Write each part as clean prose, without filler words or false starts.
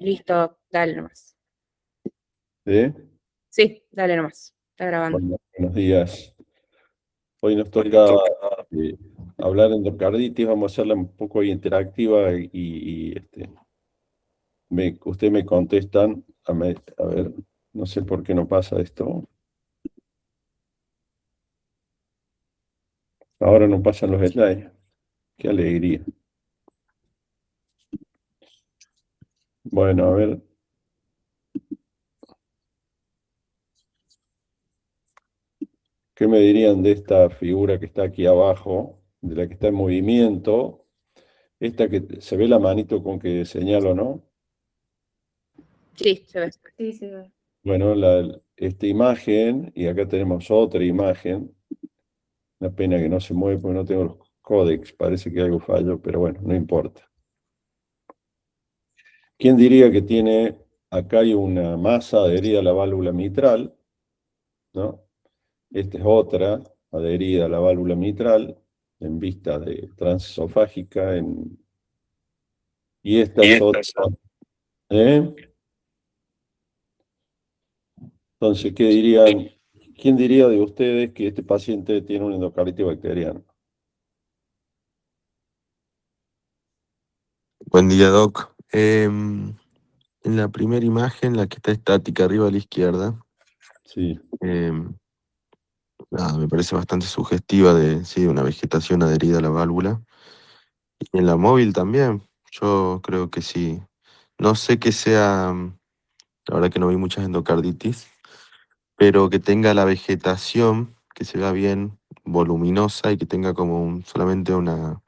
Listo, dale nomás. ¿Sí? Sí, dale nomás. Está grabando. Bueno, buenos días. Hoy nos toca eh, hablar de endocarditis. Vamos a hacerla un poco interactiva ustedes me contestan. A ver, no sé por qué no pasa esto. Ahora no pasan los slides. Qué alegría. Bueno, a ver, ¿qué me dirían de esta figura que está aquí abajo, de la que está en movimiento? Esta que se ve la manito con que señalo, ¿no? Sí, se ve. Sí, se ve. Bueno, esta imagen, y acá tenemos otra imagen. Una pena que no se mueve porque no tengo los códex, parece que algo falló, pero bueno, no importa. ¿Quién diría que tiene, acá hay una masa adherida a la válvula mitral, ¿no? Esta es otra adherida a la válvula mitral en vista de transesofágica y esta es otra. ¿Eh? Entonces, ¿qué dirían? ¿Quién diría de ustedes que este paciente tiene una endocarditis bacteriana? Buen día, Doc. En la primera imagen, la que está estática arriba a la izquierda, Sí, em, nada, me parece bastante sugestiva de, sí, una vegetación adherida a la válvula. Y en la móvil también, yo creo que sí. No sé que sea, la verdad que no vi muchas endocarditis, pero que tenga la vegetación, que se vea bien voluminosa y que tenga como solamente un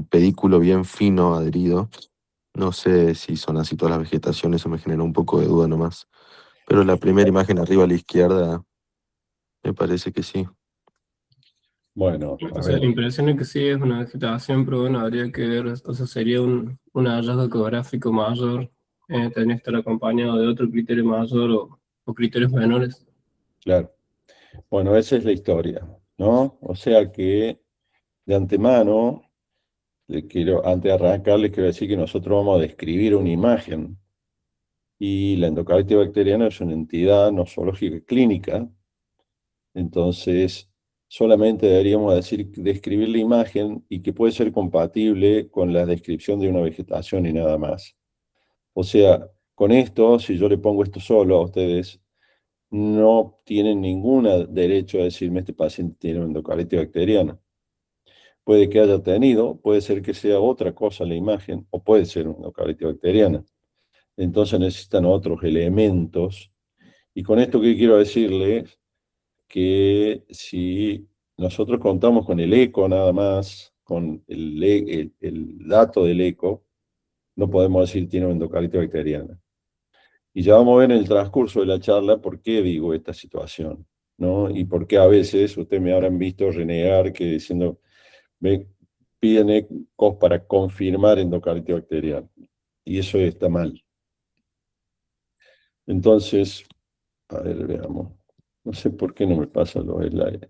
pedículo bien fino adherido. No sé si son así todas las vegetaciones, eso me generó un poco de duda nomás. Pero la primera imagen arriba a la izquierda, me parece que sí. bueno, a O sea, ver, la impresión es que sí es una vegetación, pero bueno, habría que ver, o sea, sería un hallazgo ecográfico mayor, tenés que estar acompañado de otro criterio mayor o criterios menores. claro. Bueno, esa es la historia, ¿no? O sea que de antemano, antes de arrancar, les quiero decir que nosotros vamos a describir una imagen y la endocarditis bacteriana es una entidad nosológica clínica, entonces solamente deberíamos describir la imagen y que puede ser compatible con la descripción de una vegetación y nada más. O sea, con esto, si yo le pongo esto solo a ustedes, no tienen ningún derecho a decirme este paciente tiene endocarditis bacteriana. Puede que haya tenido, puede ser que sea otra cosa la imagen, o puede ser una endocarditis bacteriana. Entonces necesitan otros elementos. Y con esto, ¿qué quiero decirles? Que si nosotros contamos con el eco nada más, con el dato del eco, no podemos decir tiene una endocarditis bacteriana. Y ya vamos a ver en el transcurso de la charla por qué digo esta situación, ¿no? Y por qué a veces ustedes me habrán visto renegar que diciendo, me piden ecos para confirmar endocarditis bacteriana. Y eso está mal. Entonces, a ver, veamos. No sé por qué no me pasan los slides.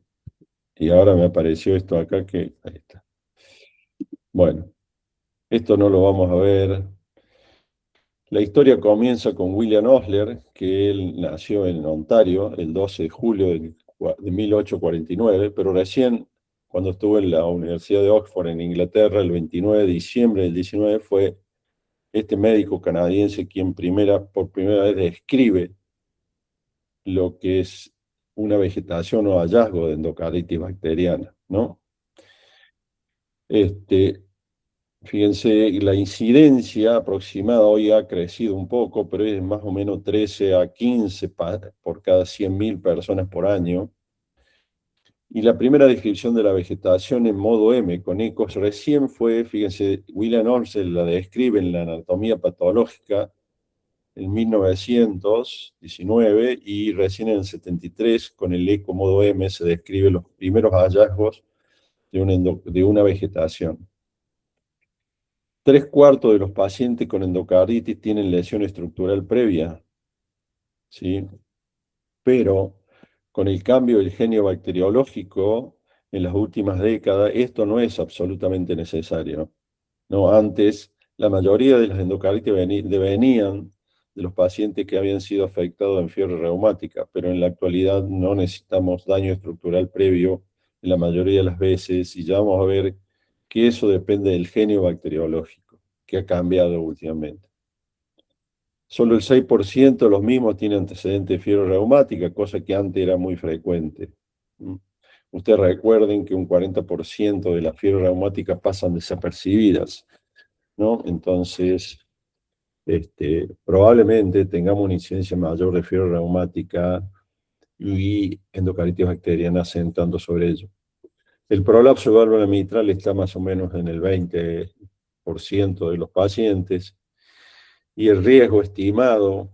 Y ahora me apareció esto acá que... Ahí está. Bueno, esto no lo vamos a ver. La historia comienza con William Osler, que él nació en Ontario el 12 de julio de 1849, pero recién cuando estuvo en la Universidad de Oxford en Inglaterra, el 29 de diciembre del 19, fue este médico canadiense quien por primera vez describe lo que es una vegetación o hallazgo de endocarditis bacteriana, ¿no? Este, Fíjense, la incidencia aproximada hoy ha crecido un poco, pero es más o menos 13 a 15 por cada 100.000 personas por año. Y la primera descripción de la vegetación en modo M, con ecos, recién fue, fíjense, William Orser la describe en la anatomía patológica en 1919 y recién en el 73, con el eco modo M, se describen los primeros hallazgos de una vegetación. 3/4 de los pacientes con endocarditis tienen lesión estructural previa, ¿sí? Pero con el cambio del genio bacteriológico en las últimas décadas, esto no es absolutamente necesario, ¿no? Antes, la mayoría de las endocarditis venían de los pacientes que habían sido afectados en fiebre reumática, pero en la actualidad no necesitamos daño estructural previo en la mayoría de las veces, y ya vamos a ver que eso depende del genio bacteriológico, que ha cambiado últimamente. Solo el 6% de los mismos tiene antecedentes de fiebre reumática, cosa que antes era muy frecuente. Ustedes recuerden que un 40% de las fiebres reumáticas pasan desapercibidas, ¿no? Entonces, probablemente tengamos una incidencia mayor de fiebre reumática y endocardititis bacteriana asentando sobre ello. El prolapso de válvula mitral está más o menos en el 20% de los pacientes, y el riesgo estimado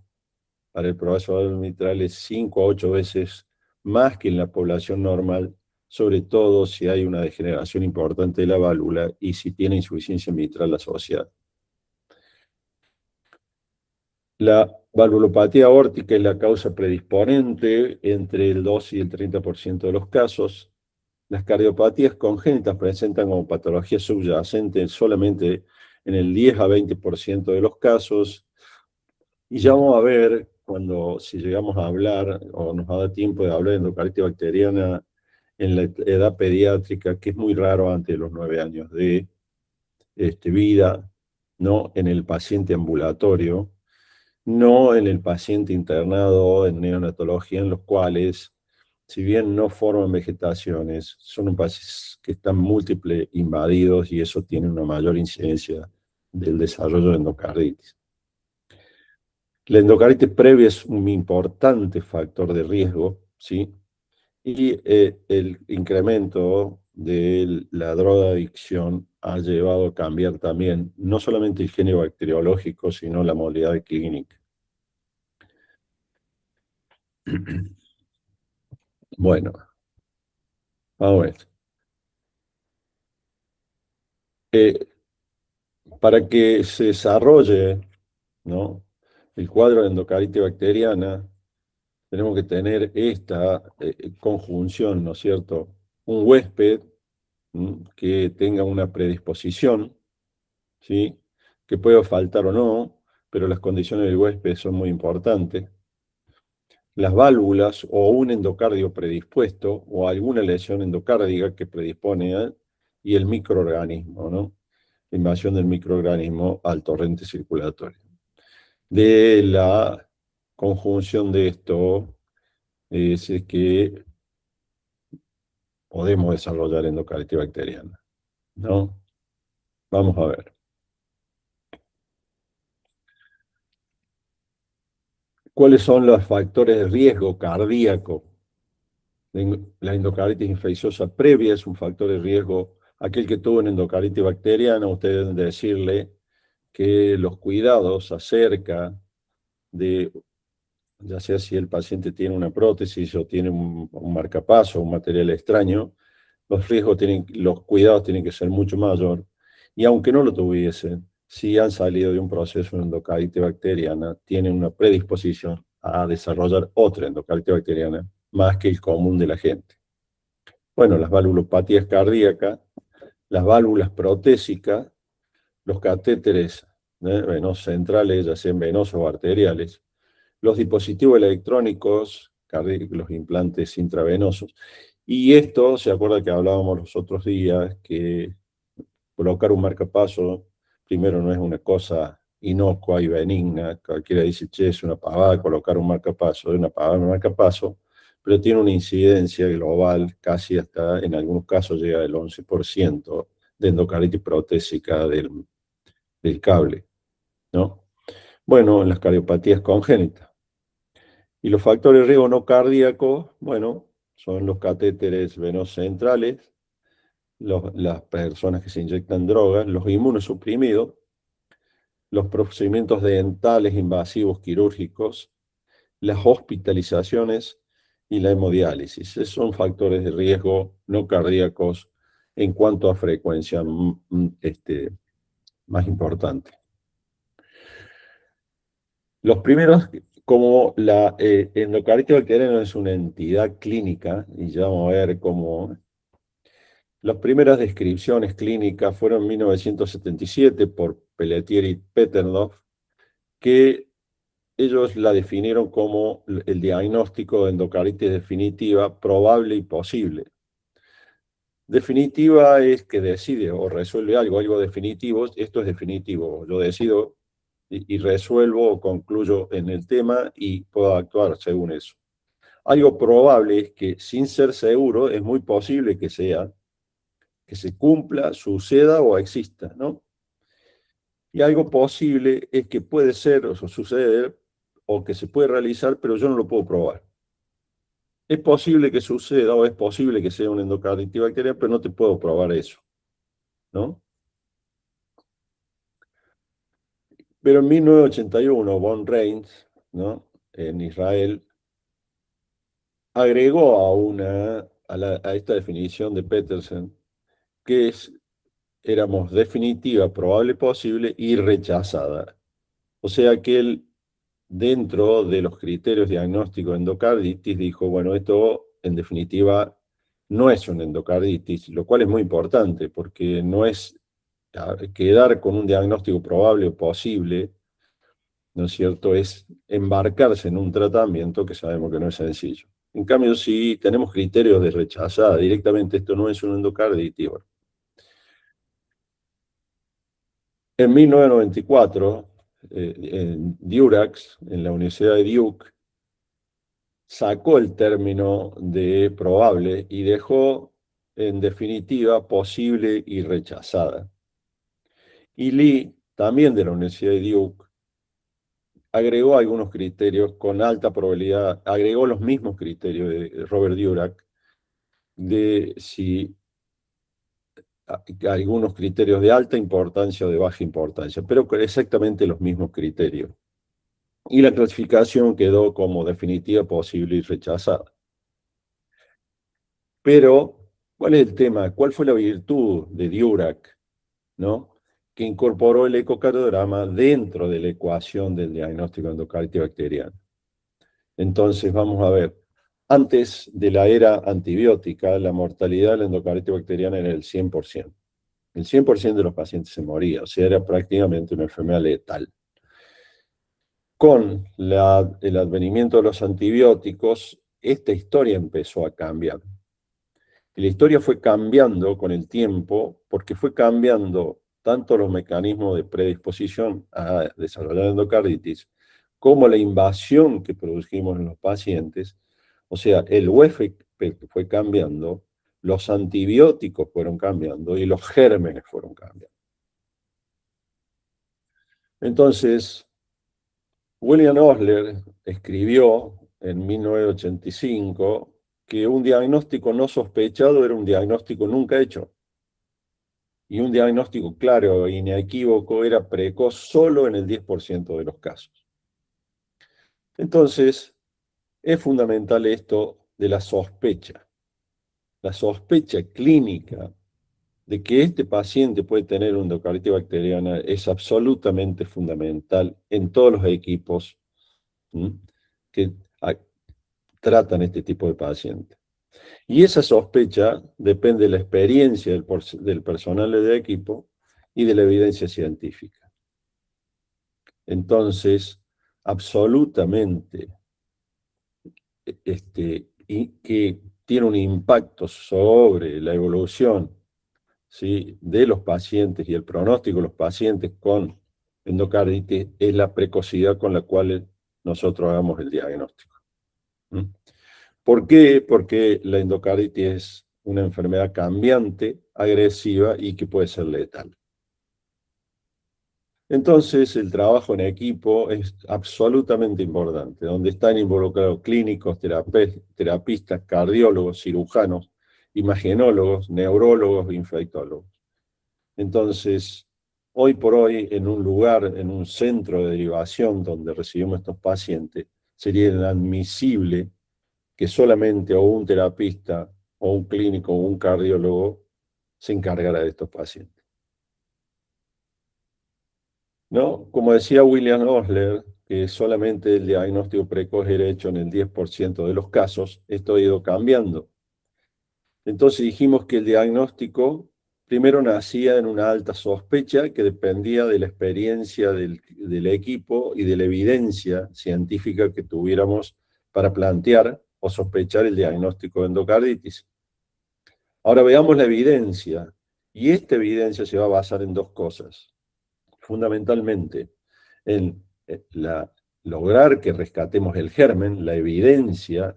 para el prolapso de válvula mitral es 5 a 8 veces más que en la población normal, sobre todo si hay una degeneración importante de la válvula y si tiene insuficiencia mitral asociada. La valvulopatía aórtica es la causa predisponente entre el 2 y el 30% de los casos. Las cardiopatías congénitas presentan como patología subyacente solamente en el 10 a 20% de los casos. Y ya vamos a ver, si llegamos a hablar, o nos va a dar tiempo de hablar de endocarditis bacteriana en la edad pediátrica, que es muy raro antes de los 9 años de vida, no en el paciente ambulatorio, no en el paciente internado en neonatología, en los cuales, si bien no forman vegetaciones, son pacientes que están múltiple invadidos y eso tiene una mayor incidencia del desarrollo de endocarditis. La endocarditis previa es un importante factor de riesgo, ¿sí? Y el incremento de la drogadicción ha llevado a cambiar también no solamente el genio bacteriológico, sino la modalidad clínica. Bueno, vamos a ver. Para que se desarrolle, ¿no?, el cuadro de endocarditis bacteriana, tenemos que tener esta conjunción, ¿no es cierto? Un huésped que tenga una predisposición, ¿sí?, que pueda faltar o no, pero las condiciones del huésped son muy importantes. Las válvulas o un endocardio predispuesto o alguna lesión endocárdica que predispone y el microorganismo, ¿no? La invasión del microorganismo al torrente circulatorio. De la conjunción de esto es que podemos desarrollar endocarditis bacteriana, ¿no? Vamos a ver. ¿Cuáles son los factores de riesgo cardíaco? La endocarditis infecciosa previa es un factor de riesgo. Aquel que tuvo una endocarditis bacteriana, ustedes deben decirle que los cuidados acerca de, ya sea si el paciente tiene una prótesis o tiene un marcapaso, un material extraño, los cuidados tienen que ser mucho mayor. Y aunque no lo tuviesen, si han salido de un proceso de endocarditis bacteriana, tienen una predisposición a desarrollar otra endocarditis bacteriana, más que el común de la gente. Bueno, las valvulopatías cardíacas, las válvulas protésicas, los catéteres venosos centrales, ya sean venosos o arteriales, los dispositivos electrónicos, los implantes intravenosos. Y esto, se acuerda que hablábamos los otros días, que colocar un marcapaso, primero no es una cosa inocua y benigna, cualquiera dice, che, es una pavada colocar un marcapaso, es una pavada un marcapaso, pero tiene una incidencia global, casi hasta, en algunos casos llega del 11% de endocarditis protésica del cable, ¿no? Bueno, en las cardiopatías congénitas. Y los factores de riesgo no cardíacos, bueno, son los catéteres venosos centrales, las personas que se inyectan drogas, los inmunosuprimidos, los procedimientos dentales invasivos quirúrgicos, las hospitalizaciones y la hemodiálisis. Esos son factores de riesgo no cardíacos en cuanto a frecuencia más importante. Los primeros, como la endocarditis bacteriana es una entidad clínica, y ya vamos a ver cómo. Las primeras descripciones clínicas fueron en 1977 por Pelletier y Peterdorf, que ellos la definieron como el diagnóstico de endocarditis definitiva, probable y posible. Definitiva es que decide o resuelve algo definitivo. Esto es definitivo. Yo decido y resuelvo o concluyo en el tema y puedo actuar según eso. Algo probable es que, sin ser seguro, es muy posible que sea, que se cumpla, suceda o exista, ¿no? Y algo posible es que puede ser o suceder o que se puede realizar, pero yo no lo puedo probar. Es posible que suceda o es posible que sea una endocarditis bacteriana, pero no te puedo probar eso, ¿no? Pero en 1981, von Reins, ¿no?, en Israel, agregó a esta definición de Petersen que éramos definitiva, probable, posible y rechazada. O sea que él, dentro de los criterios diagnósticos de endocarditis, dijo, bueno, esto en definitiva no es una endocarditis, lo cual es muy importante porque no es quedar con un diagnóstico probable o posible, ¿no es cierto?, es embarcarse en un tratamiento que sabemos que no es sencillo. En cambio, si tenemos criterios de rechazada, directamente esto no es una endocarditis. Bueno. En 1994, en Durax, en la Universidad de Duke, sacó el término de probable y dejó en definitiva posible y rechazada. Y Lee, también de la Universidad de Duke, agregó algunos criterios con alta probabilidad, agregó los mismos criterios de Robert Durack, de si algunos criterios de alta importancia o de baja importancia, pero exactamente los mismos criterios. Y la clasificación quedó como definitiva, posible y rechazada. Pero, ¿cuál es el tema? ¿Cuál fue la virtud de Durack, ¿no?, que incorporó el ecocardiograma dentro de la ecuación del diagnóstico de endocarditis bacteriana? Entonces, vamos a ver. Antes de la era antibiótica, la mortalidad de la endocarditis bacteriana era el 100%. El 100% de los pacientes se moría, o sea, era prácticamente una enfermedad letal. Con el advenimiento de los antibióticos, esta historia empezó a cambiar. Y la historia fue cambiando con el tiempo, porque fue cambiando tanto los mecanismos de predisposición a desarrollar endocarditis, como la invasión que produjimos en los pacientes. O sea, el UEFE fue cambiando, los antibióticos fueron cambiando y los gérmenes fueron cambiando. Entonces, William Osler escribió en 1985 que un diagnóstico no sospechado era un diagnóstico nunca hecho. Y un diagnóstico claro e inequívoco era precoz solo en el 10% de los casos. Entonces, es fundamental esto de la sospecha clínica de que este paciente puede tener una endocarditis bacteriana es absolutamente fundamental en todos los equipos que tratan este tipo de pacientes. Y esa sospecha depende de la experiencia del personal del equipo y de la evidencia científica. Entonces, absolutamente, y que tiene un impacto sobre la evolución, ¿sí?, de los pacientes y el pronóstico de los pacientes con endocarditis es la precocidad con la cual nosotros hagamos el diagnóstico. ¿Por qué? Porque la endocarditis es una enfermedad cambiante, agresiva y que puede ser letal. Entonces, el trabajo en equipo es absolutamente importante, donde están involucrados clínicos, terapistas, cardiólogos, cirujanos, imagenólogos, neurólogos, infectólogos. Entonces, hoy por hoy, en un lugar, en un centro de derivación donde recibimos estos pacientes, sería inadmisible que solamente o un terapista, o un clínico, o un cardiólogo se encargara de estos pacientes. ¿No? Como decía William Osler, que solamente el diagnóstico precoz era hecho en el 10% de los casos, esto ha ido cambiando. Entonces dijimos que el diagnóstico primero nacía en una alta sospecha que dependía de la experiencia del equipo y de la evidencia científica que tuviéramos para plantear o sospechar el diagnóstico de endocarditis. Ahora veamos la evidencia, y esta evidencia se va a basar en dos cosas, fundamentalmente en lograr que rescatemos el germen, la evidencia,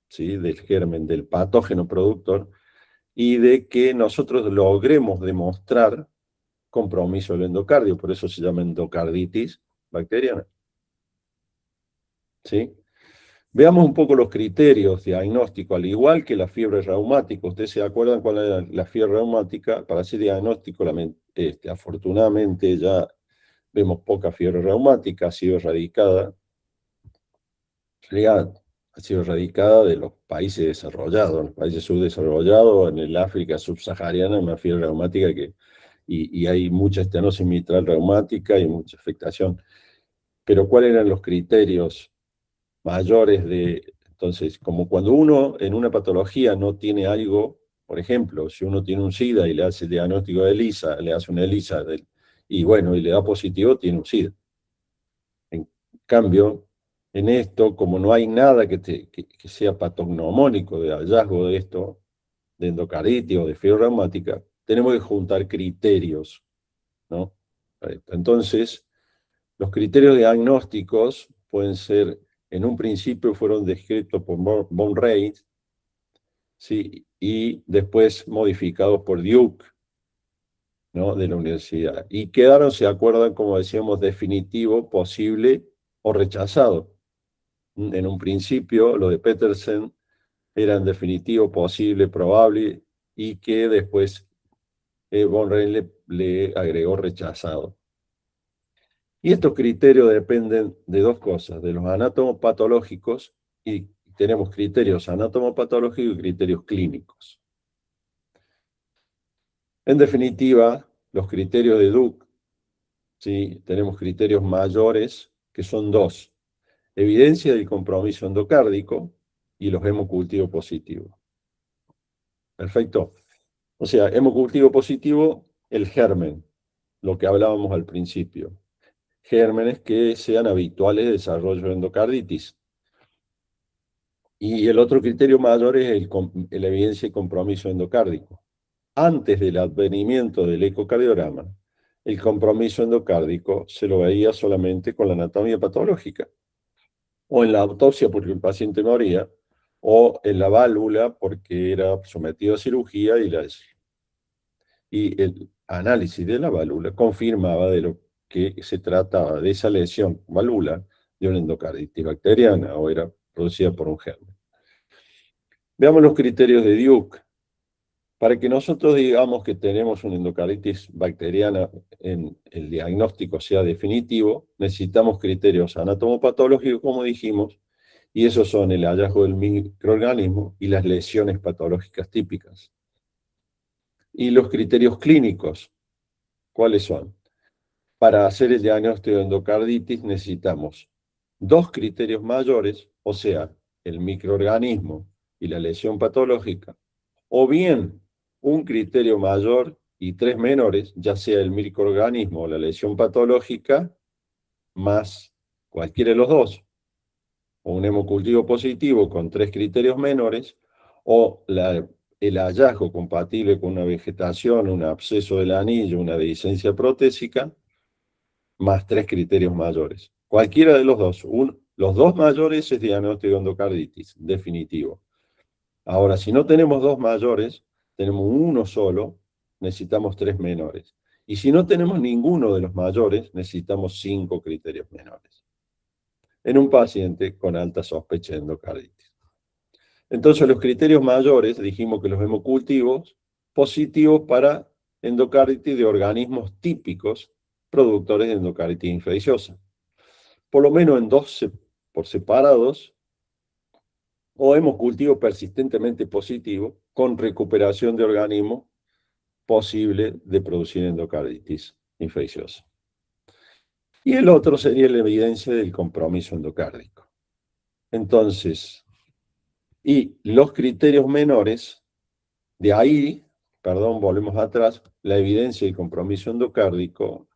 ¿sí?, del germen, del patógeno productor, y de que nosotros logremos demostrar compromiso del endocardio, por eso se llama endocarditis bacteriana. ¿Sí? Veamos un poco los criterios diagnósticos, al igual que la fiebre reumática. ¿Ustedes se acuerdan cuál era la fiebre reumática? Para hacer diagnóstico, afortunadamente ya vemos poca fiebre reumática, ha sido erradicada de los países desarrollados, en los países subdesarrollados, en el África subsahariana, una fiebre reumática y hay mucha estenosis mitral reumática y mucha afectación. Pero ¿cuáles eran los criterios mayores entonces, como cuando uno en una patología no tiene algo, por ejemplo, si uno tiene un SIDA y le hace el diagnóstico de ELISA, le hace una ELISA y le da positivo, tiene un SIDA. En cambio, en esto, como no hay nada que sea patognomónico de hallazgo de esto, de endocarditis o de fiebre reumática, tenemos que juntar criterios, ¿no? Entonces, los criterios diagnósticos pueden ser, en un principio fueron descritos por von Reid, ¿sí?, y después modificados por Duke, ¿no?, de la universidad. Y quedaron, se acuerdan, como decíamos, definitivo, posible o rechazado. En un principio, lo de Petersen era en definitivo, posible, probable, y que después von Reid le agregó rechazado. Y estos criterios dependen de dos cosas, de los anatomopatológicos, y tenemos criterios anatomopatológicos y criterios clínicos. En definitiva, los criterios de Duke, ¿sí?, tenemos criterios mayores, que son dos: evidencia del compromiso endocárdico y los hemocultivos positivos. Perfecto. O sea, hemocultivo positivo, el germen, lo que hablábamos al principio. Gérmenes que sean habituales de desarrollo de endocarditis. Y el otro criterio mayor es la evidencia y compromiso endocárdico. Antes del advenimiento del ecocardiograma, el compromiso endocárdico se lo veía solamente con la anatomía patológica, o en la autopsia porque el paciente moría, o en la válvula porque era sometido a cirugía y el análisis de la válvula confirmaba de lo que se trataba de esa lesión valvular de una endocarditis bacteriana o era producida por un germen. Veamos los criterios de Duke. Para que nosotros digamos que tenemos una endocarditis bacteriana en el diagnóstico sea definitivo, necesitamos criterios anatomopatológicos, como dijimos, y esos son el hallazgo del microorganismo y las lesiones patológicas típicas. Y los criterios clínicos, ¿cuáles son? Para hacer el diagnóstico de endocarditis necesitamos dos criterios mayores, o sea, el microorganismo y la lesión patológica, o bien un criterio mayor y tres menores, ya sea el microorganismo o la lesión patológica, más cualquiera de los dos, o un hemocultivo positivo con tres criterios menores, o el hallazgo compatible con una vegetación, un absceso del anillo, una dehiscencia protésica, más tres criterios mayores. Cualquiera de los dos. Los dos mayores es diagnóstico de endocarditis, definitivo. Ahora, si no tenemos dos mayores, tenemos uno solo, necesitamos tres menores. Y si no tenemos ninguno de los mayores, necesitamos 5 criterios menores. En un paciente con alta sospecha de endocarditis. Entonces, los criterios mayores, dijimos que los hemocultivos, positivos para endocarditis de organismos típicos productores de endocarditis infecciosa. Por lo menos en 2 por separados, o hemocultivo persistentemente positivo con recuperación de organismo posible de producir endocarditis infecciosa. Y el otro sería la evidencia del compromiso endocárdico. Entonces, y los criterios menores, de ahí perdón, volvemos atrás, la evidencia del compromiso endocárdico,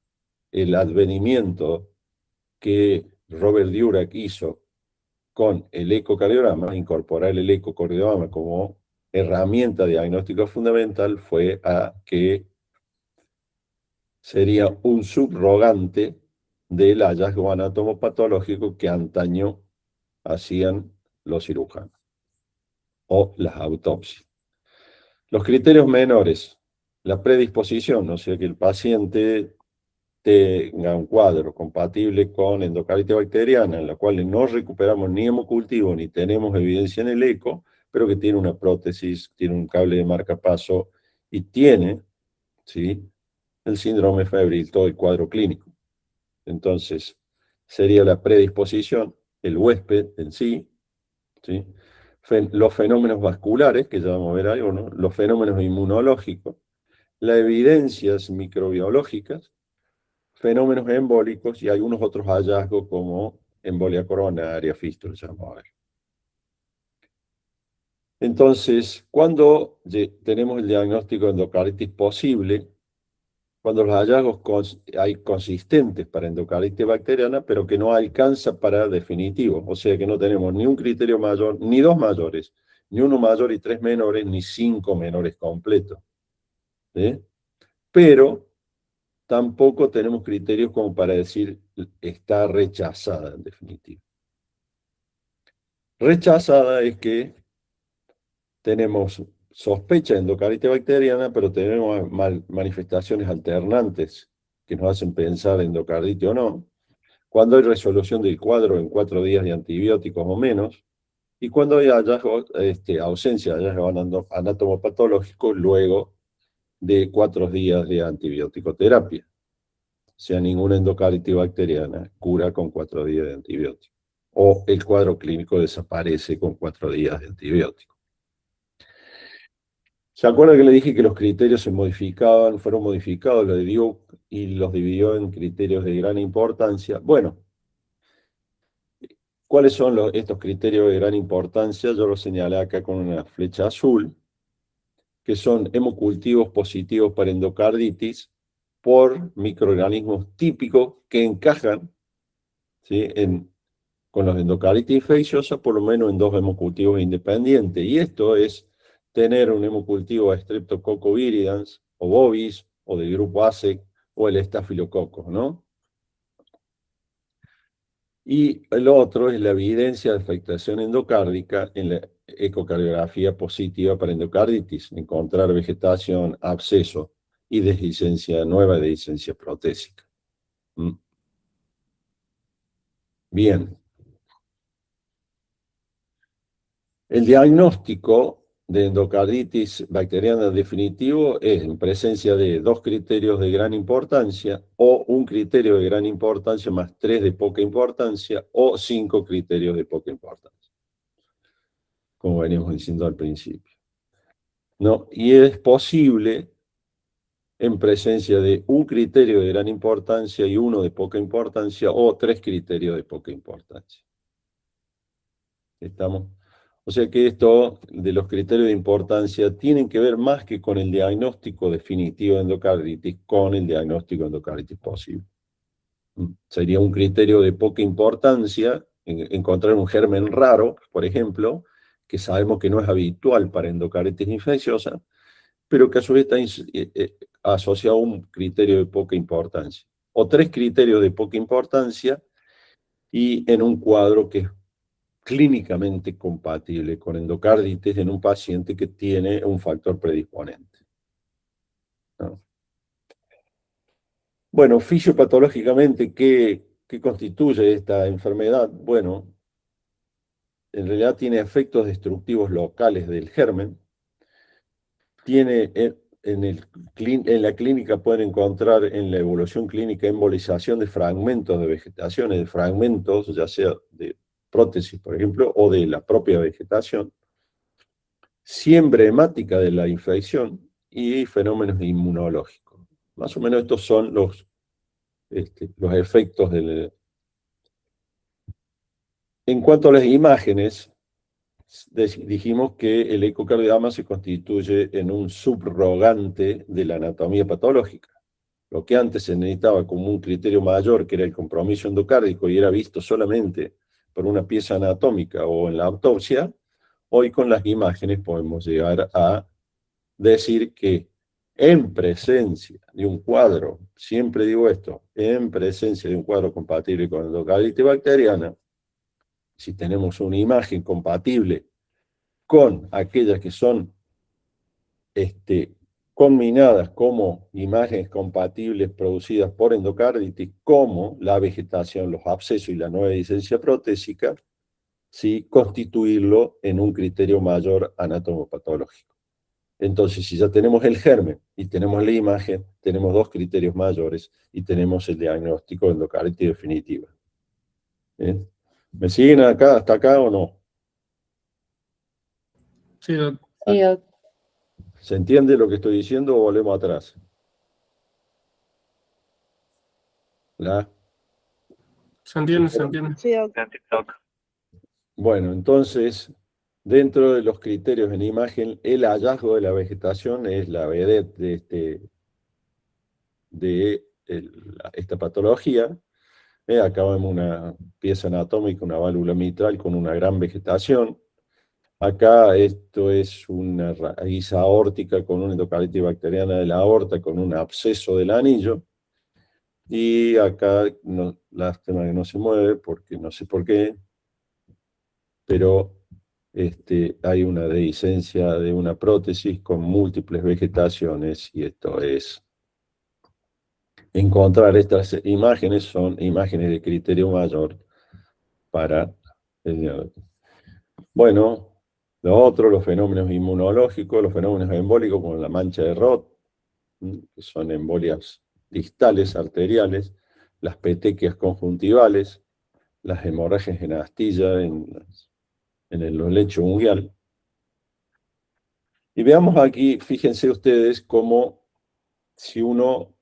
el advenimiento que Robert Durack hizo con el ecocardiograma, incorporar el ecocardiograma como herramienta diagnóstica fundamental, fue a que sería un subrogante del hallazgo anatomopatológico que antaño hacían los cirujanos o las autopsias. Los criterios menores, la predisposición, o sea que el paciente tenga un cuadro compatible con endocarditis bacteriana, en la cual no recuperamos ni hemocultivo ni tenemos evidencia en el eco, pero que tiene una prótesis, tiene un cable de marcapaso y tiene, ¿sí?, el síndrome febril, todo el cuadro clínico. Entonces, sería la predisposición, el huésped en sí, ¿sí?, los fenómenos vasculares, que ya vamos a ver algo, ¿no?, los fenómenos inmunológicos, las evidencias microbiológicas, fenómenos embólicos y algunos otros hallazgos como embolia coronaria, fístula, ya vamos a ver. Entonces, cuando tenemos el diagnóstico de endocarditis posible, cuando los hallazgos hay consistentes para endocarditis bacteriana, pero que no alcanza para definitivo, o sea que no tenemos ni un criterio mayor, ni dos mayores, ni uno mayor y tres menores, ni cinco menores completos. ¿Sí? Pero tampoco tenemos criterios como para decir está rechazada en definitiva. Rechazada es que tenemos sospecha de endocarditis bacteriana, pero tenemos manifestaciones alternantes que nos hacen pensar endocarditis o no. Cuando hay resolución del cuadro en 4 días de antibióticos o menos, y cuando hay hallazgo, ausencia de hallazgo anatomopatológico luego de 4 días de antibiótico-terapia. O sea, ninguna endocarditis bacteriana cura con 4 días de antibiótico. O el cuadro clínico desaparece con 4 días de antibiótico. ¿Se acuerdan que le dije que los criterios se modificaban, fueron modificados, lo de Duke, y los dividió en criterios de gran importancia? Bueno, ¿cuáles son estos criterios de gran importancia? Yo los señalé acá con una flecha azul, que son hemocultivos positivos para endocarditis por microorganismos típicos que encajan, ¿sí?, con los endocarditis infecciosas, por lo menos en 2 hemocultivos independientes. Y esto es tener un hemocultivo a Streptococcus viridans, o bovis, o del grupo ASEC, o el estafilococcus, ¿no? Y el otro es la evidencia de afectación endocárdica en la ecocardiografía positiva para endocarditis, encontrar vegetación, absceso y nueva dehiscencia protésica. Bien. El diagnóstico de endocarditis bacteriana definitivo es en presencia de 2 criterios de gran importancia, o un criterio de gran importancia más 3 de poca importancia, o 5 criterios de poca importancia, como veníamos diciendo al principio. ¿No? Y es posible en presencia de un criterio de gran importancia y uno de poca importancia, o 3 criterios de poca importancia. ¿Estamos? O sea que esto de los criterios de importancia tienen que ver más que con el diagnóstico definitivo de endocarditis, con el diagnóstico de endocarditis posible. Sería un criterio de poca importancia encontrar un germen raro, por ejemplo, que sabemos que no es habitual para endocarditis infecciosa, pero que a su vez está asociado a un criterio de poca importancia. O 3 criterios de poca importancia y en un cuadro que es clínicamente compatible con endocarditis en un paciente que tiene un factor predisponente. ¿No? Bueno, fisiopatológicamente, ¿qué constituye esta enfermedad? Bueno, en realidad tiene efectos destructivos locales del germen. Tiene en la clínica pueden encontrar en la evolución clínica embolización de fragmentos de vegetaciones, de fragmentos, ya sea de prótesis, por ejemplo, o de la propia vegetación, siembra hemática de la infección y fenómenos inmunológicos. Más o menos estos son los efectos del... En cuanto a las imágenes, dijimos que el ecocardiograma se constituye en un subrogante de la anatomía patológica. Lo que antes se necesitaba como un criterio mayor, que era el compromiso endocárdico, y era visto solamente por una pieza anatómica o en la autopsia, hoy con las imágenes podemos llegar a decir que en presencia de un cuadro, siempre digo esto, en presencia de un cuadro compatible con endocarditis bacteriana, si tenemos una imagen compatible con aquellas que son combinadas como imágenes compatibles producidas por endocarditis, como la vegetación, los abscesos y la nueva dehiscencia protésica, ¿sí? Constituirlo en un criterio mayor anatomopatológico. Entonces, si ya tenemos el germen y tenemos la imagen, tenemos dos criterios mayores y tenemos el diagnóstico de endocarditis definitiva. ¿Bien? ¿Me siguen acá, hasta acá o no? Sí, doc. Sí, doc. ¿Se entiende lo que estoy diciendo o volvemos atrás? ¿La? Se entiende, se entiende. Sí, doc. Bueno, entonces, dentro de los criterios en imagen, el hallazgo de la vegetación es la vedette esta patología. Acá vemos una pieza anatómica, una válvula mitral con una gran vegetación. Acá esto es una raíz aórtica con una endocarditis bacteriana de la aorta, con un absceso del anillo. Y acá, lástima que no se mueve, porque no sé por qué, pero hay una dehiscencia de una prótesis con múltiples vegetaciones, y esto es... Encontrar estas imágenes son imágenes de criterio mayor para el diagnóstico. Bueno, lo otro, los fenómenos inmunológicos, los fenómenos embólicos como la mancha de Roth, que son embolias distales arteriales, las petequias conjuntivales, las hemorragias en astilla en el lecho unguial. Y veamos aquí, fíjense ustedes cómo si uno,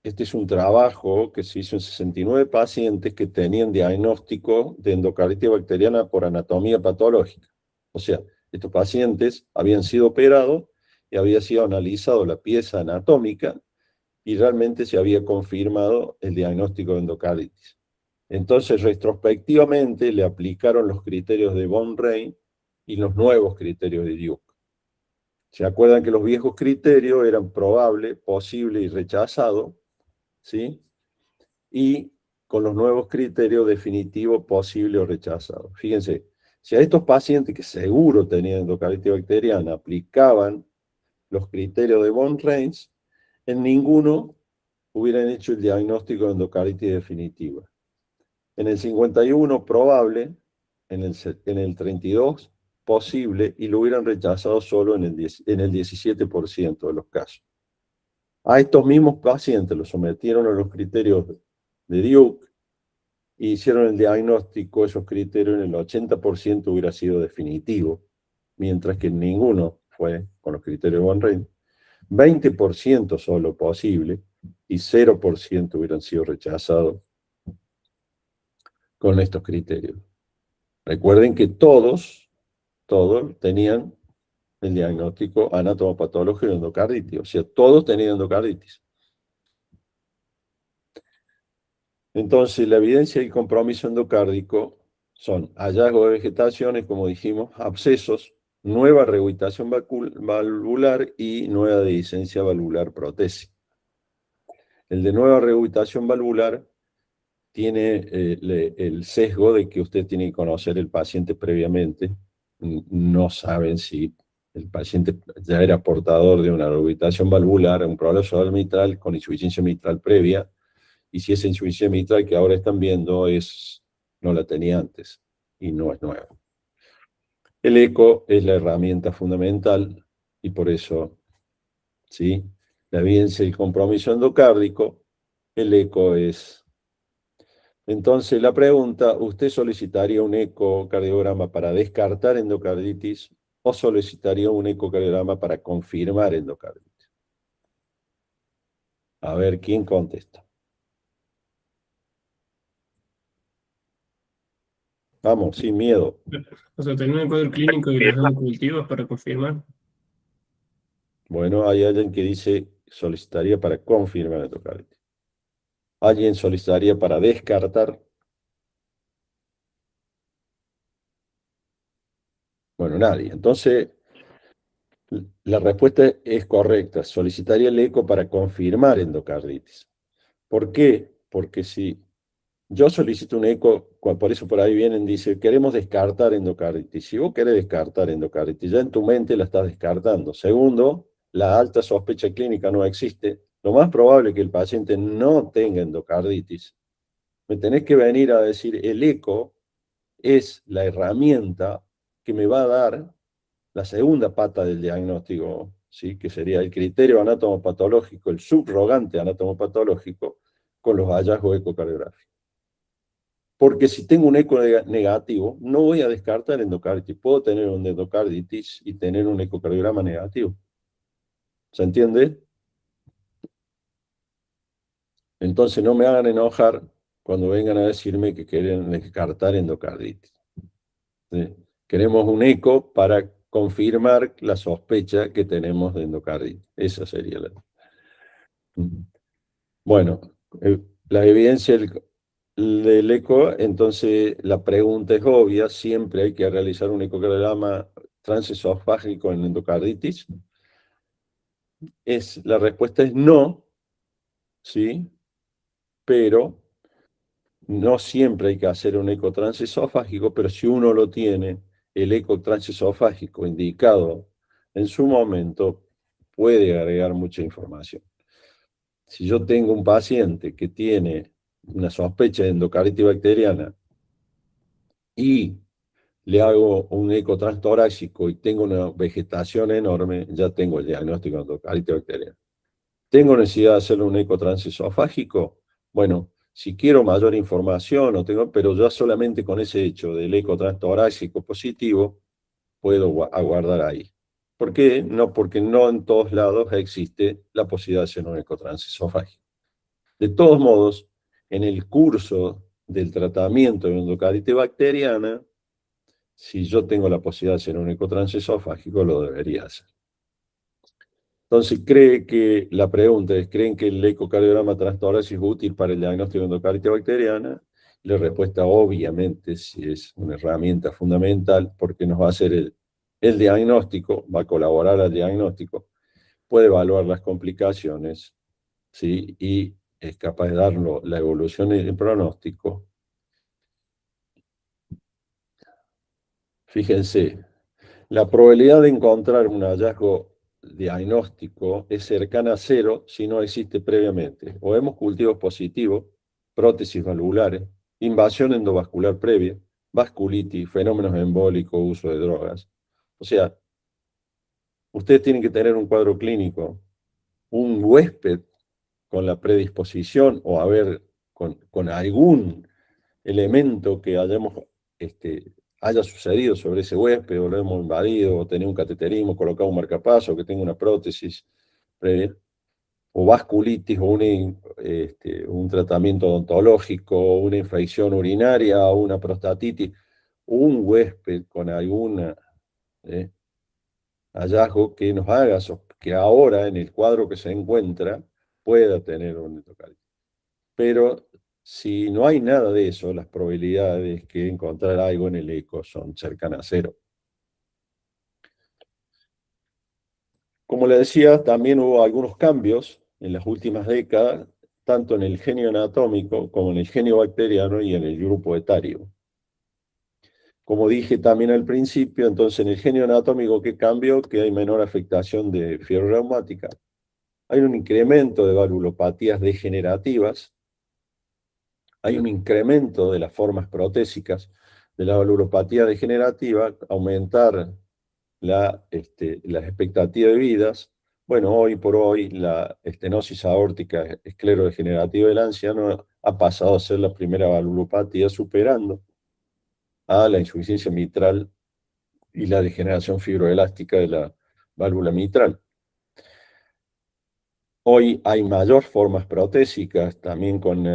este es un trabajo que se hizo en 69 pacientes que tenían diagnóstico de endocarditis bacteriana por anatomía patológica. O sea, estos pacientes habían sido operados y había sido analizado la pieza anatómica y realmente se había confirmado el diagnóstico de endocarditis. Entonces, retrospectivamente, le aplicaron los criterios de von Rhein y los nuevos criterios de Duke. ¿Se acuerdan que los viejos criterios eran probable, posible y rechazado? ¿Sí? Y con los nuevos criterios definitivo, posible o rechazado. Fíjense, si a estos pacientes que seguro tenían endocarditis bacteriana aplicaban los criterios de von Rhein, en ninguno hubieran hecho el diagnóstico de endocarditis definitiva. En el 51 probable, en el 32 posible, y lo hubieran rechazado solo en el 17% de los casos. A estos mismos pacientes los sometieron a los criterios de Duke y hicieron el diagnóstico, esos criterios en el 80% hubiera sido definitivo, mientras que ninguno fue con los criterios de von Rhein. 20% solo posible y 0% hubieran sido rechazados con estos criterios. Recuerden que todos tenían el diagnóstico anatomopatológico de endocarditis, o sea, todos tenían endocarditis. Entonces, la evidencia y compromiso endocárdico son hallazgo de vegetaciones, como dijimos, abscesos, nueva regurgitación valvular y nueva dehiscencia valvular protésica. El de nueva regurgitación valvular tiene el sesgo de que usted tiene que conocer el paciente previamente. No saben si el paciente ya era portador de una regurgitación valvular, un problema mitral con insuficiencia mitral previa, y si esa insuficiencia mitral que ahora están viendo no la tenía antes y no es nueva. El eco es la herramienta fundamental y por eso, ¿sí? La evidencia y el compromiso endocárdico, el eco es... Entonces la pregunta, ¿usted solicitaría un ecocardiograma para descartar endocarditis o solicitaría un ecocardiograma para confirmar endocarditis? A ver, ¿quién contesta? Vamos, sin miedo. O sea, tener un cuadro clínico y los de cultivos para confirmar. Bueno, hay alguien que dice solicitaría para confirmar endocarditis. Alguien solicitaría para descartar. Bueno, nadie. Entonces, la respuesta es correcta. Solicitaría el eco para confirmar endocarditis. ¿Por qué? Porque si yo solicito un eco, por eso por ahí vienen, dice, queremos descartar endocarditis. Si vos querés descartar endocarditis, ya en tu mente la estás descartando. Segundo, la alta sospecha clínica no existe. Lo más probable es que el paciente no tenga endocarditis. Me tenés que venir a decir, el eco es la herramienta que me va a dar la segunda pata del diagnóstico, ¿sí? Que sería el criterio anatomopatológico, el subrogante anatomopatológico, con los hallazgos ecocardiográficos. Porque si tengo un eco negativo, no voy a descartar endocarditis. Puedo tener un endocarditis y tener un ecocardiograma negativo. ¿Se entiende? Entonces no me hagan enojar cuando vengan a decirme que quieren descartar endocarditis. ¿Sí? Queremos un eco para confirmar la sospecha que tenemos de endocarditis. Esa sería la... Bueno, la evidencia del eco, entonces la pregunta es obvia, siempre hay que realizar un ecocardiograma transesofágico en endocarditis. La respuesta es no, ¿sí? Pero no siempre hay que hacer un eco transesofágico, pero si uno lo tiene, el eco transesofágico indicado en su momento puede agregar mucha información. Si yo tengo un paciente que tiene una sospecha de endocarditis bacteriana y le hago un eco transtorácico y tengo una vegetación enorme, ya tengo el diagnóstico de endocarditis bacteriana. ¿Tengo necesidad de hacerle un eco transesofágico? Bueno, si quiero mayor información, pero ya solamente con ese hecho del eco transtorácico positivo, puedo aguardar ahí. ¿Por qué? No, porque no en todos lados existe la posibilidad de hacer un eco transesofágico. De todos modos, en el curso del tratamiento de endocarditis bacteriana, si yo tengo la posibilidad de hacer un eco transesofágico, lo debería hacer. Entonces, la pregunta es, ¿creen que el ecocardiograma transtorácico es útil para el diagnóstico de endocarditis bacteriana? La respuesta, obviamente, sí es una herramienta fundamental porque nos va a hacer el diagnóstico, va a colaborar al diagnóstico, puede evaluar las complicaciones, ¿sí? Y es capaz de dar la evolución y el pronóstico. Fíjense, la probabilidad de encontrar un hallazgo diagnóstico es cercana a cero si no existe previamente. O vemos cultivos positivos, prótesis valvulares, invasión endovascular previa, vasculitis, fenómenos embólicos, uso de drogas. O sea, ustedes tienen que tener un cuadro clínico, un huésped con la predisposición o haber con algún elemento que haya sucedido sobre ese huésped, o lo hemos invadido, o tener un cateterismo, colocado un marcapaso, que tenga una prótesis previa, o vasculitis, o un tratamiento odontológico, una infección urinaria, o una prostatitis, un huésped con algún hallazgo que nos haga que ahora en el cuadro que se encuentra pueda tener un endocarditis. Pero si no hay nada de eso, las probabilidades que encontrar algo en el eco son cercanas a cero. Como le decía, también hubo algunos cambios en las últimas décadas, tanto en el genio anatómico como en el genio bacteriano y en el grupo etario. Como dije también al principio, entonces en el genio anatómico, ¿qué cambió? Que hay menor afectación de fiebre reumática. Hay un incremento de valvulopatías degenerativas. Hay un incremento de las formas protésicas de la valvulopatía degenerativa, aumentar la expectativa de vidas. Bueno, hoy por hoy la estenosis aórtica esclerodegenerativa del anciano ha pasado a ser la primera valvulopatía, superando a la insuficiencia mitral y la degeneración fibroelástica de la válvula mitral. Hoy hay mayor formas protésicas, también con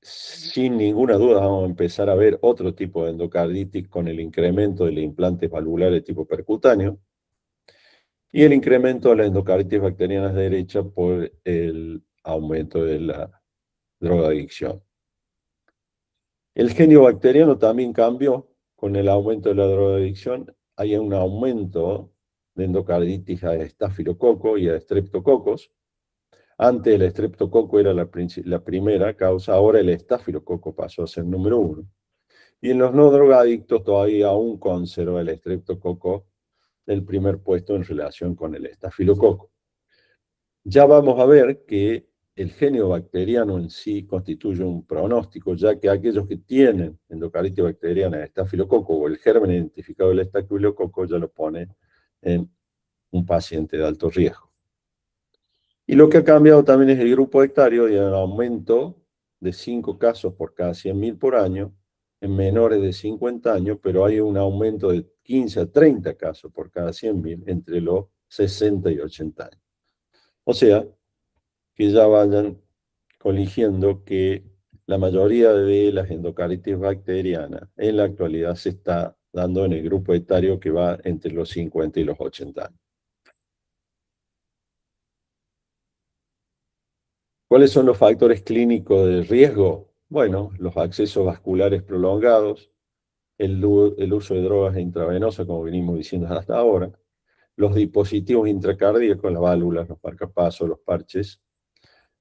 sin ninguna duda vamos a empezar a ver otro tipo de endocarditis con el incremento de los implantes valvulares tipo percutáneo y el incremento de las endocarditis bacterianas derecha por el aumento de la drogadicción. El genio bacteriano también cambió con el aumento de la drogadicción. Hay un aumento de endocarditis a estafilococo y a estreptococos. Antes el estreptococo era la primera causa, ahora el estafilococo pasó a ser número 1. Y en los no drogadictos todavía aún conserva el estreptococo el primer puesto en relación con el estafilococo. Ya vamos a ver que el genio bacteriano en sí constituye un pronóstico, ya que aquellos que tienen endocarditis bacteriana de estafilococo o el germen identificado del estafilococo ya lo pone en un paciente de alto riesgo. Y lo que ha cambiado también es el grupo etario y el aumento de 5 casos por cada 100.000 por año en menores de 50 años, pero hay un aumento de 15 a 30 casos por cada 100.000 entre los 60 y 80 años. O sea, que ya vayan coligiendo que la mayoría de las endocarditis bacterianas en la actualidad se está dando en el grupo etario que va entre los 50 y los 80 años. ¿Cuáles son los factores clínicos de riesgo? Bueno, los accesos vasculares prolongados, el uso de drogas intravenosas, como venimos diciendo hasta ahora, los dispositivos intracardíacos, las válvulas, los marcapasos, los parches,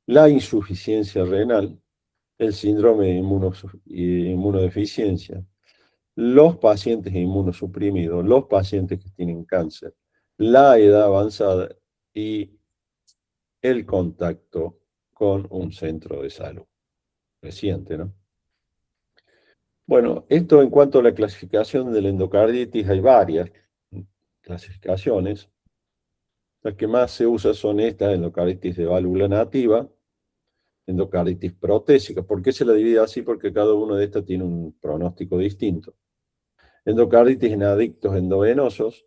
la insuficiencia renal, el síndrome de inmunodeficiencia, los pacientes inmunosuprimidos, los pacientes que tienen cáncer, la edad avanzada y el contacto con un centro de salud. Reciente, ¿no? Bueno, esto en cuanto a la clasificación de la endocarditis, hay varias clasificaciones. Las que más se usan son estas, endocarditis de válvula nativa, endocarditis protésica. ¿Por qué se la divide así? Porque cada una de estas tiene un pronóstico distinto. Endocarditis en adictos endovenosos,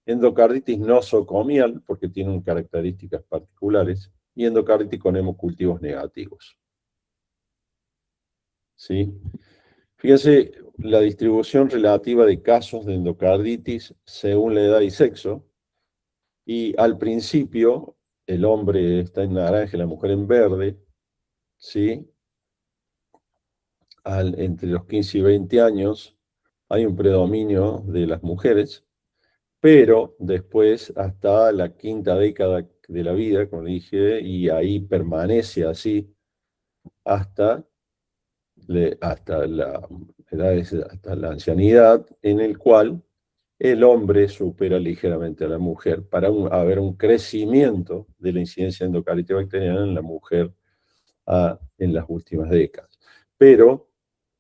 endocarditis nosocomial, porque tienen características particulares, y endocarditis con hemocultivos negativos. ¿Sí? Fíjense la distribución relativa de casos de endocarditis según la edad y sexo. Y al principio, el hombre está en naranja y la mujer en verde, ¿sí? Entre los 15 y 20 años hay un predominio de las mujeres, pero después hasta la quinta década de la vida, como dije, y ahí permanece así hasta la edad, hasta la ancianidad, en el cual el hombre supera ligeramente a la mujer para haber un crecimiento de la incidencia endocarditis bacteriana en la mujer en las últimas décadas. Pero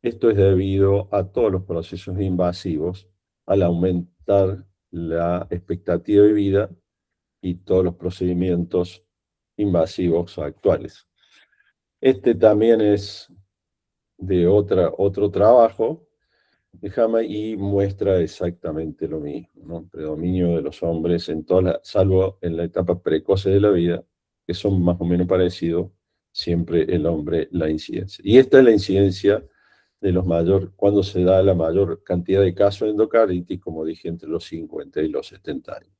esto es debido a todos los procesos invasivos, al aumentar la expectativa de vida y todos los procedimientos invasivos actuales. Este también es de otro trabajo, y muestra exactamente lo mismo, ¿no? Predominio de los hombres en salvo en la etapa precoce de la vida, que son más o menos parecidos, siempre el hombre la incidencia. Y esta es la incidencia de cuando se da la mayor cantidad de casos de endocarditis, como dije, entre los 50 y los 70 años.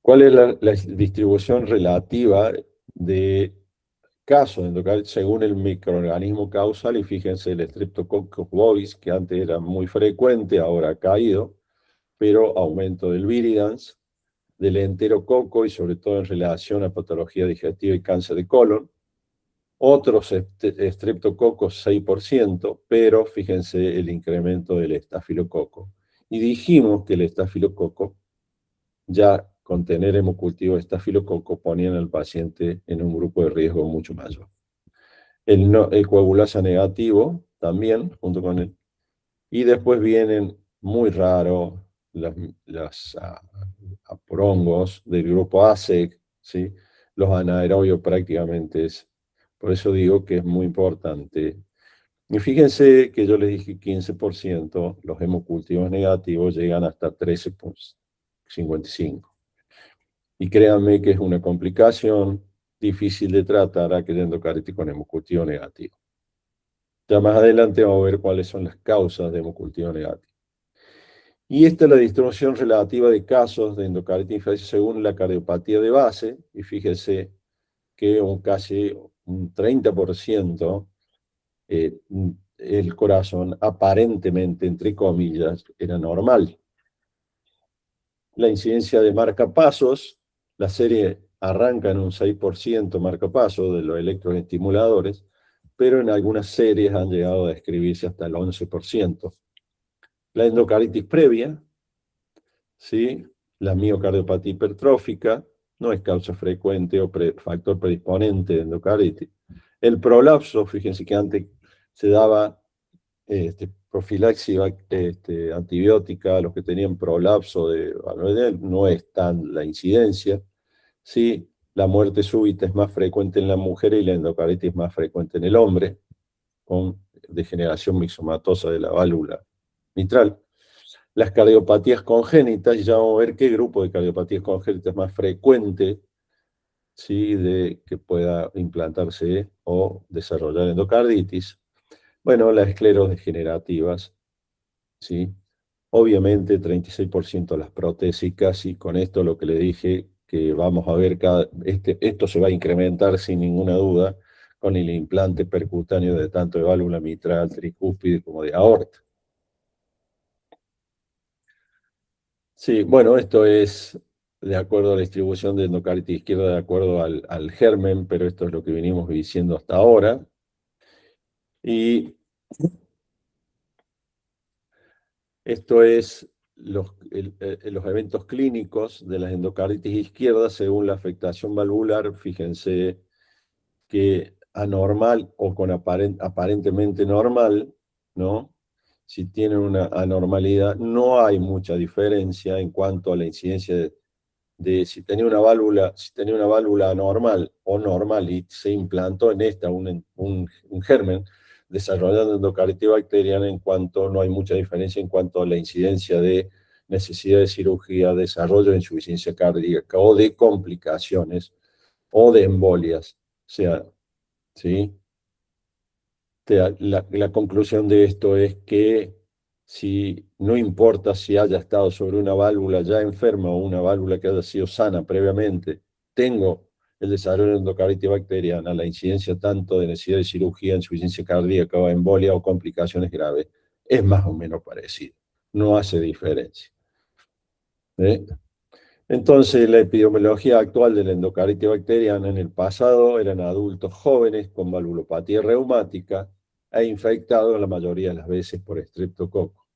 ¿Cuál es la distribución relativa de casos de endocarditis según el microorganismo causal? Y fíjense, el Streptococcus bovis, que antes era muy frecuente, ahora ha caído, pero aumento del viridans, del enterococo y sobre todo en relación a patología digestiva y cáncer de colon. Otros estreptococos 6%, pero fíjense el incremento del estafilococo. Y dijimos que el estafilococo, ya con tener hemocultivo de estafilococo, ponían al paciente en un grupo de riesgo mucho mayor. El coagulasa negativo también, junto con él. Y después vienen, muy raro, las aprongos del grupo ASEC, ¿sí? Los anaerobios prácticamente es. Por eso digo que es muy importante. Y fíjense que yo les dije 15%, los hemocultivos negativos llegan hasta 13,55. Y créanme que es una complicación difícil de tratar aquella endocardititis con hemocultivo negativo. Ya más adelante vamos a ver cuáles son las causas de hemocultivo negativo. Y esta es la distribución relativa de casos de endocarditis infecciosa según la cardiopatía de base, y fíjense que casi un 30% el corazón aparentemente, entre comillas, era normal. La incidencia de marcapasos, la serie arranca en un 6% marcapasos de los electroestimuladores, pero en algunas series han llegado a describirse hasta el 11%. La endocarditis previa, ¿sí? La miocardiopatía hipertrófica, no es causa frecuente o factor predisponente de endocarditis. El prolapso, fíjense que antes se daba profilaxis antibiótica a los que tenían prolapso no es tan la incidencia. Sí, la muerte súbita es más frecuente en la mujer y la endocarditis es más frecuente en el hombre, con degeneración mixomatosa de la válvula mitral. Las cardiopatías congénitas, y ya vamos a ver qué grupo de cardiopatías congénitas es más frecuente, ¿sí? De que pueda implantarse o desarrollar endocarditis. Bueno, las esclerosis degenerativas, ¿sí? Obviamente 36% las protésicas, y con esto lo que le dije, que vamos a ver, esto se va a incrementar sin ninguna duda con el implante percutáneo de tanto de válvula mitral, tricúspide como de aorta. Sí, bueno, esto es de acuerdo a la distribución de endocarditis izquierda, de acuerdo al germen, pero esto es lo que venimos diciendo hasta ahora. Y esto es los eventos clínicos de las endocarditis izquierdas según la afectación valvular. Fíjense que anormal o con aparentemente normal, ¿no? Si tienen una anormalidad, no hay mucha diferencia en cuanto a la incidencia de si tenía una válvula anormal o normal y se implantó en esta un germen, desarrollando endocarditis bacteriana, en cuanto no hay mucha diferencia en cuanto a la incidencia de necesidad de cirugía, desarrollo de insuficiencia cardíaca o de complicaciones o de embolias. O sea, ¿sí? La conclusión de esto es que no importa si haya estado sobre una válvula ya enferma o una válvula que haya sido sana previamente, tengo el desarrollo de endocarditis bacteriana, la incidencia tanto de necesidad de cirugía, insuficiencia cardíaca o embolia o complicaciones graves, es más o menos parecido. No hace diferencia. ¿Eh? Entonces, la epidemiología actual de la endocarditis bacteriana en el pasado eran adultos jóvenes con valvulopatía reumática e infectados la mayoría de las veces por estreptococo.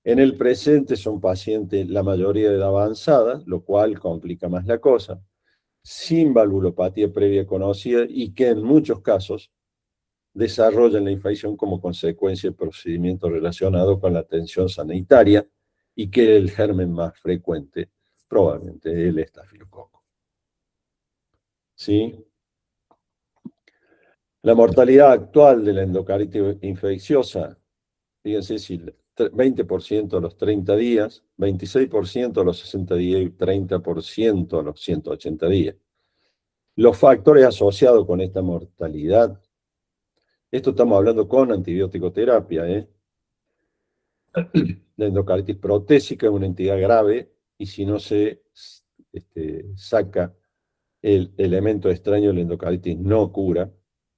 En el presente son pacientes, la mayoría de edad avanzada, lo cual complica más la cosa, sin valvulopatía previa conocida y que en muchos casos desarrollan la infección como consecuencia del procedimiento relacionado con la atención sanitaria y que el germen más frecuente probablemente el estafilococo. ¿Sí? La mortalidad actual de la endocarditis infecciosa, fíjense, si 20% a los 30 días, 26% a los 60 días y 30% a los 180 días. Los factores asociados con esta mortalidad, esto estamos hablando con antibiótico-terapia, La endocarditis protésica es una entidad grave y si no se saca el elemento extraño de la endocarditis no cura,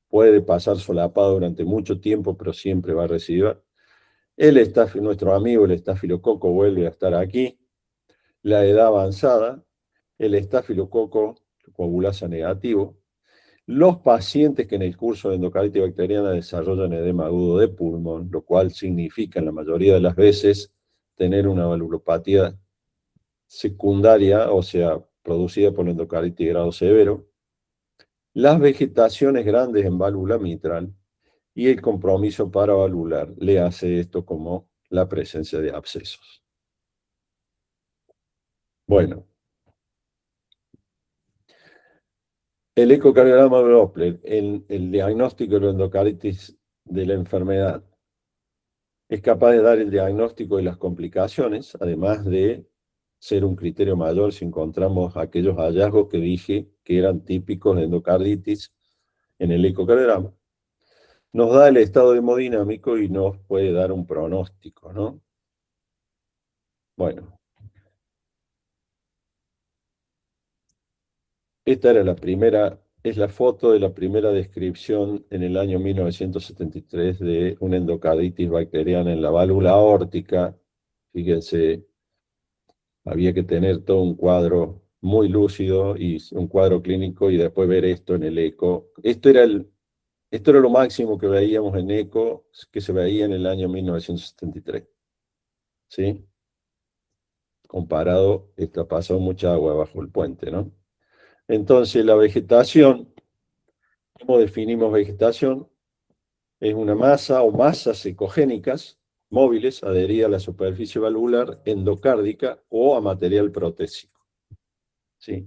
puede pasar solapado durante mucho tiempo, pero siempre va a recidir. Nuestro amigo el estafilococo vuelve a estar aquí. La edad avanzada, el estafilococo coagulasa negativo. Los pacientes que en el curso de endocarditis bacteriana desarrollan edema agudo de pulmón, lo cual significa en la mayoría de las veces tener una valvulopatía secundaria, o sea, producida por la endocarditis de grado severo, las vegetaciones grandes en válvula mitral y el compromiso paravalvular le hace esto como la presencia de abscesos. Bueno, el ecocardiograma Doppler, el diagnóstico de la endocarditis de la enfermedad, es capaz de dar el diagnóstico de las complicaciones, además de ser un criterio mayor si encontramos aquellos hallazgos que dije que eran típicos de endocarditis en el ecocardiograma. Nos da el estado hemodinámico y nos puede dar un pronóstico, ¿no? Bueno. Esta era la primera, es la foto de la primera descripción en el año 1973 de una endocarditis bacteriana en la válvula aórtica. Fíjense, había que tener todo un cuadro muy lúcido y un cuadro clínico y después ver esto en el eco. Esto era lo máximo que veíamos en eco, que se veía en el año 1973. ¿Sí? Comparado, está pasando mucha agua bajo el puente, ¿no? Entonces, la vegetación, ¿cómo definimos vegetación? Es una masa o masas ecogénicas móviles adheridas a la superficie valvular endocárdica o a material protésico. ¿Sí?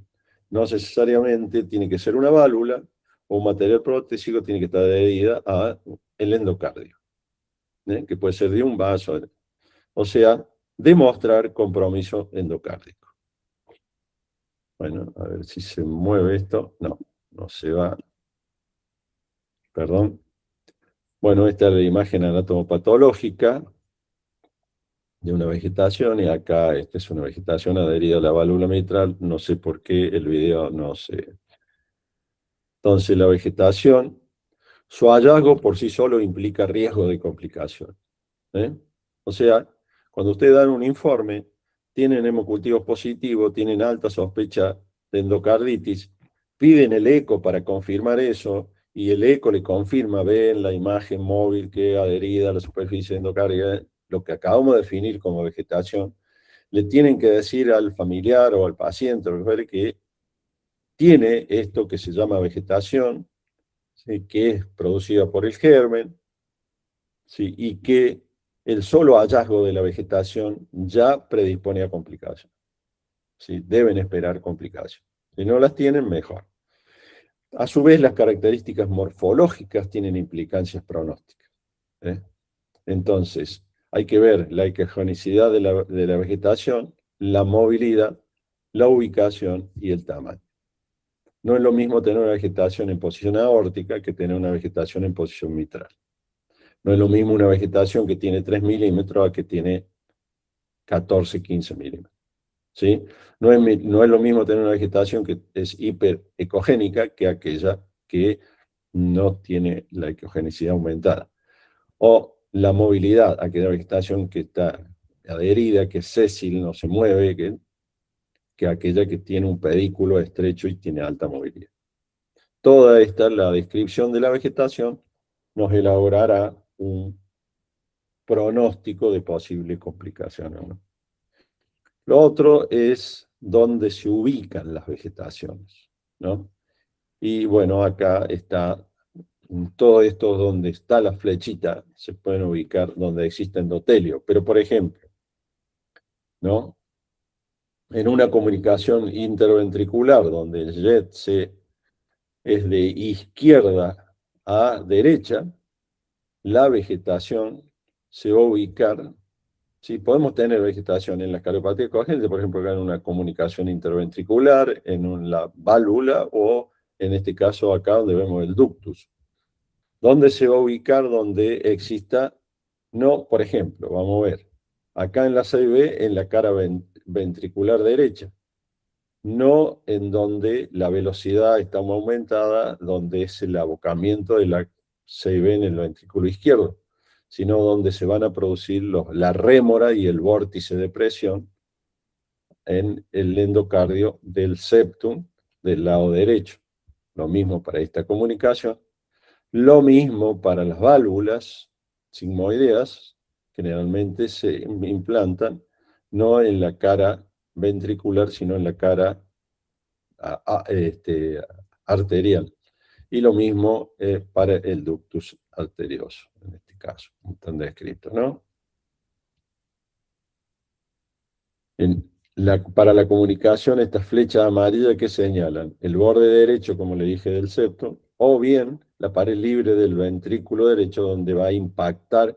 No necesariamente tiene que ser una válvula o un material protésico, tiene que estar adherida al endocardio, que puede ser de un vaso. O sea, demostrar compromiso endocárdico. Bueno, a ver si se mueve esto. No, no se va. Perdón. Bueno, esta es la imagen anatomopatológica de una vegetación, y acá esta es una vegetación adherida a la válvula mitral. No sé por qué el video no se... Entonces, la vegetación, su hallazgo por sí solo implica riesgo de complicación. O sea, cuando ustedes dan un informe, tienen hemocultivos positivos, tienen alta sospecha de endocarditis, piden el eco para confirmar eso, y el eco le confirma, ven la imagen móvil que adherida a la superficie endocárdica, lo que acabamos de definir como vegetación, le tienen que decir al familiar o al paciente que tiene esto que se llama vegetación, ¿sí? Que es producida por el germen, ¿sí? Y que el solo hallazgo de la vegetación ya predispone a complicaciones. ¿Sí? Deben esperar complicaciones. Si no las tienen, mejor. A su vez, las características morfológicas tienen implicancias pronósticas. Entonces, hay que ver la ecogenicidad de la vegetación, la movilidad, la ubicación y el tamaño. No es lo mismo tener una vegetación en posición aórtica que tener una vegetación en posición mitral. No es lo mismo una vegetación que tiene 3 milímetros a que tiene 14, 15 milímetros. ¿Sí? No es lo mismo tener una vegetación que es hiperecogénica que aquella que no tiene la ecogenicidad aumentada. O la movilidad, aquella vegetación que está adherida, que es sésil, no se mueve, que aquella que tiene un pedículo estrecho y tiene alta movilidad. Toda esta, la descripción de la vegetación, nos elaborará un pronóstico de posibles complicaciones, ¿no? Lo otro es dónde se ubican las vegetaciones, ¿no? Y bueno, acá está todo esto donde está la flechita, se pueden ubicar donde existe endotelio. Pero, por ejemplo, ¿no? En una comunicación interventricular donde el jet es de izquierda a derecha, la vegetación se va a ubicar. Sí, podemos tener vegetación en la cardiopatía congénita, por ejemplo, acá en una comunicación interventricular, en la válvula, o en este caso acá donde vemos el ductus. ¿Dónde se va a ubicar donde exista? No, por ejemplo, vamos a ver, acá en la CIB, en la cara ventricular derecha, no en donde la velocidad está muy aumentada, donde es el abocamiento de la CIB en el ventrículo izquierdo, sino donde se van a producir la rémora y el vórtice de presión en el endocardio del septum del lado derecho. Lo mismo para esta comunicación. Lo mismo para las válvulas sigmoideas, generalmente se implantan no en la cara ventricular, sino en la cara arterial. Y lo mismo para el ductus arterioso, en este caso, están descritos, ¿no? Para la comunicación, estas flechas amarillas que señalan el borde derecho, como le dije, del septo, o bien la pared libre del ventrículo derecho, donde va a impactar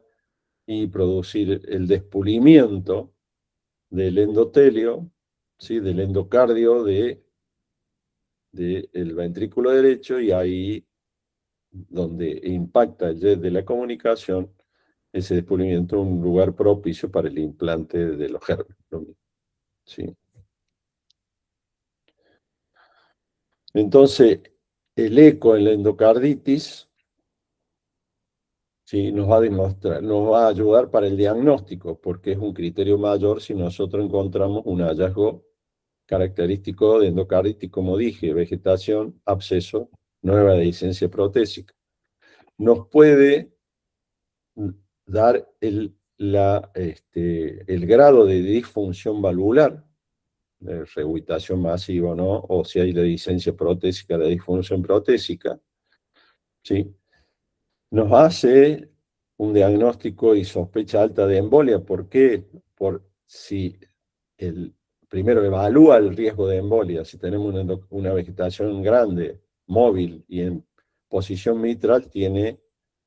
y producir el despulimiento del endotelio, ¿sí? Del endocardio del ventrículo derecho y ahí donde impacta el jet de la comunicación, ese descubrimiento es un lugar propicio para el implante de los gérmenes. ¿Sí? Entonces, el eco en la endocarditis, ¿sí?, nos va a ayudar para el diagnóstico, porque es un criterio mayor si nosotros encontramos un hallazgo característico de endocarditis, como dije, vegetación, absceso, nueva dehiscencia protésica. Nos puede dar el grado de disfunción valvular, de regurgitación masiva, ¿no? O si hay dehiscencia protésica, de disfunción protésica, ¿sí? Nos hace un diagnóstico y sospecha alta de embolia. ¿Por qué? Por si primero evalúa el riesgo de embolia. Si tenemos una vegetación grande, móvil y en posición mitral, tiene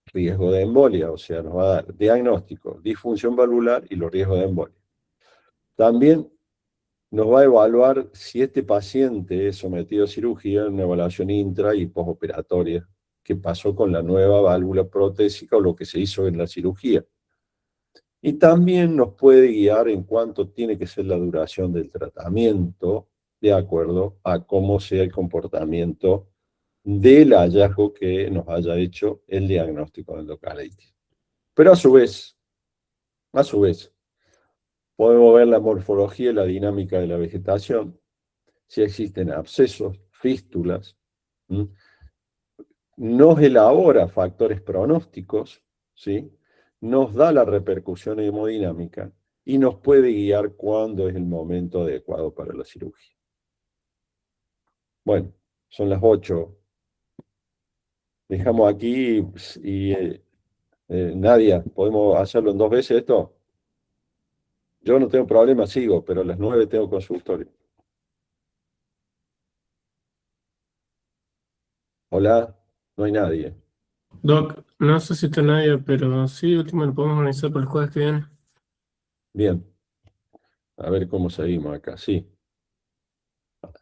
riesgo de embolia, o sea, nos va a dar diagnóstico, disfunción valvular y los riesgos de embolia. También nos va a evaluar si este paciente es sometido a cirugía, en una evaluación intra y postoperatoria, qué pasó con la nueva válvula protésica o lo que se hizo en la cirugía. Y también nos puede guiar en cuánto tiene que ser la duración del tratamiento, de acuerdo a cómo sea el comportamiento del hallazgo que nos haya hecho el diagnóstico de endocarditis. Pero a su vez, podemos ver la morfología y la dinámica de la vegetación, si existen abscesos, fístulas, nos elabora factores pronósticos, ¿sí?, nos da la repercusión hemodinámica y nos puede guiar cuándo es el momento adecuado para la cirugía. Bueno, son las 8. Dejamos aquí y Nadia, ¿podemos hacerlo en 2 veces esto? Yo no tengo problema, sigo, pero a las 9 tengo consultorio. Hola, no hay nadie. Doc, no sé si está nadie, pero sí, último lo podemos organizar para el jueves que viene. Bien. A ver cómo seguimos acá. Sí.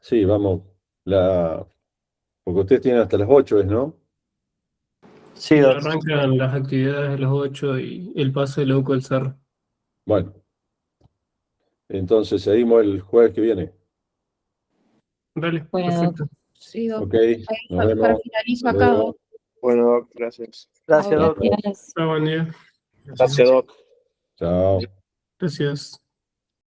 Sí, vamos. Porque ustedes tienen hasta las 8, ¿no? Sí, Doc. Arrancan las actividades a las 8 y el pase de loco al cerro. Bueno. Entonces seguimos el jueves que viene. Dale, Bueno, perfecto. sí, Doc. Ok, Ahí nos para vemos. finalizo Nos acá, vemos. Doc. Bueno, Doc, gracias. Gracias, Doc. Gracias. Buen día. Gracias, Doc. Chao. Gracias.